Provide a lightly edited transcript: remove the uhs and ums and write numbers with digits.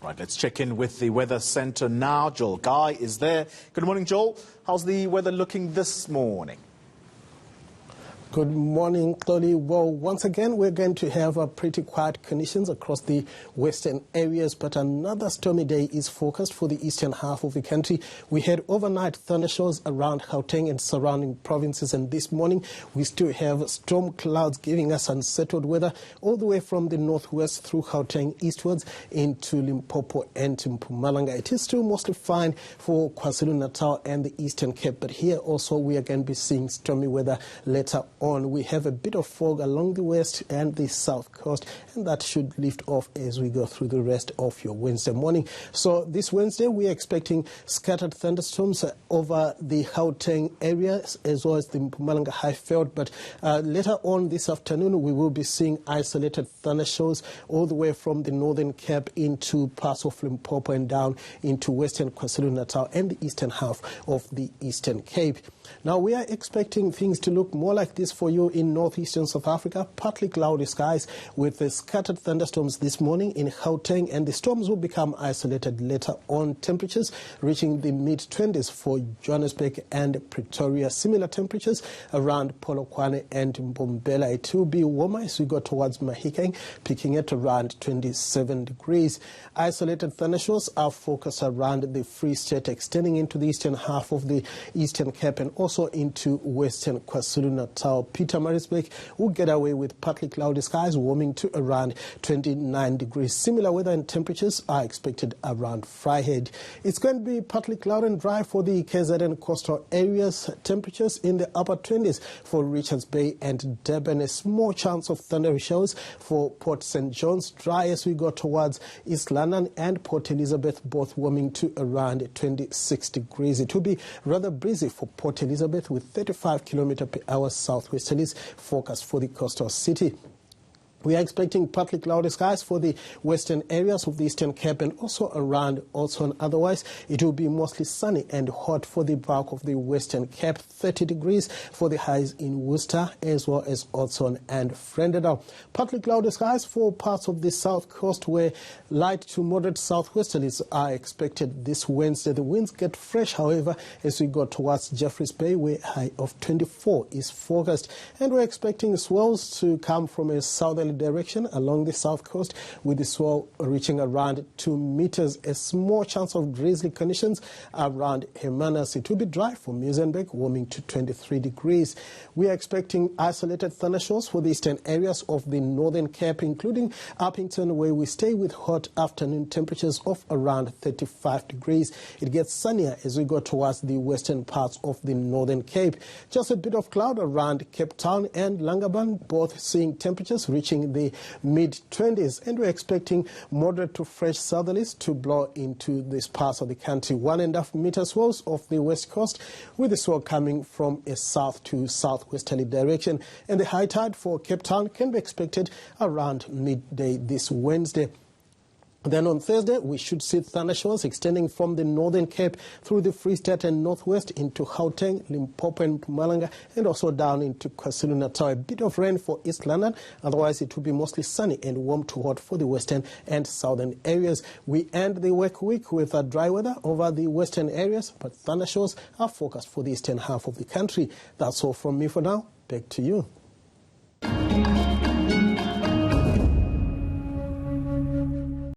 Right, let's check in with the Weather Centre now. Joel Guy is there. Good morning, Joel. How's the weather looking this morning? Good morning, Chloe. Well, once again, we're going to have pretty quiet conditions across the western areas, but another stormy day is forecast for the eastern half of the country. We had overnight thundershowers around Gauteng and surrounding provinces, and this morning we still have storm clouds giving us unsettled weather all the way from the northwest through Gauteng eastwards into Limpopo and Mpumalanga. It is still mostly fine for KwaZulu-Natal and the Eastern Cape, but here also we are going to be seeing stormy weather later on. We have a bit of fog along the west and the south coast, and that should lift off as we go through the rest of your Wednesday morning. So this Wednesday we are expecting scattered thunderstorms over the Gauteng areas as well as the Mpumalanga Highveld, but later on this afternoon we will be seeing isolated thunderstorms all the way from the northern Cape into parts of Limpopo and down into western KwaZulu-Natal and the eastern half of the Eastern Cape. Now we are expecting things to look more like this for you in northeastern South Africa. Partly cloudy skies with the scattered thunderstorms this morning in Gauteng, and the storms will become isolated later on. Temperatures reaching the mid-20s for Johannesburg and Pretoria. Similar temperatures around Polokwane and Mbombela. It will be warmer as we go towards Mahikeng, peaking at around 27 degrees. Isolated thunderstorms are focused around the Free State, extending into the eastern half of the Eastern Cape and also into western KwaZulu-Natal. Pietermaritzburg will get away with partly cloudy skies, warming to around 29 degrees. Similar weather and temperatures are expected around Vryheid. It's going to be partly cloudy and dry for the KZN coastal areas. Temperatures in the upper 20s for Richards Bay and Durban. A small chance of thundery showers for Port St. John's. Dry as we go towards East London and Port Elizabeth, both warming to around 26 degrees. It will be rather breezy for Port Elizabeth with 35 km/h southwesterlies forecast for the coastal city. We are expecting partly cloudy skies for the western areas of the Eastern Cape and also around Oudtshoorn. Otherwise, it will be mostly sunny and hot for the bulk of the Western Cape. 30 degrees for the highs in Worcester as well as Oudtshoorn and Vredendal. Partly cloudy skies for parts of the south coast where light to moderate southwesterlies are expected this Wednesday. The winds get fresh, however, as we go towards Jeffreys Bay, where a high of 24 is forecast. And we're expecting swells to come from a southerly direction along the south coast, with the swell reaching around 2 meters. A small chance of drizzly conditions around Hermanus. It will be dry for Muizenberg, warming to 23 degrees. We are expecting isolated thunderstorms for the eastern areas of the northern Cape, including Uppington, where we stay with hot afternoon temperatures of around 35 degrees. It gets sunnier as we go towards the western parts of the northern Cape. Just a bit of cloud around Cape Town and Langaban, both seeing temperatures reaching the mid-20s, and we're expecting moderate to fresh southerlies to blow into this part of the country. 1.5 meter swells off the west coast, with the swell coming from a south to southwesterly direction, and the high tide for Cape Town can be expected around midday this Wednesday. Then on Thursday, we should see thunderstorms extending from the northern Cape through the Free State and northwest into Gauteng, Limpopo and Mpumalanga, and also down into KwaZulu-Natal. A bit of rain for East London. Otherwise, it will be mostly sunny and warm to hot for the western and southern areas. We end the work week with dry weather over the western areas, but thunderstorms are forecast for the eastern half of the country. That's all from me for now. Back to you.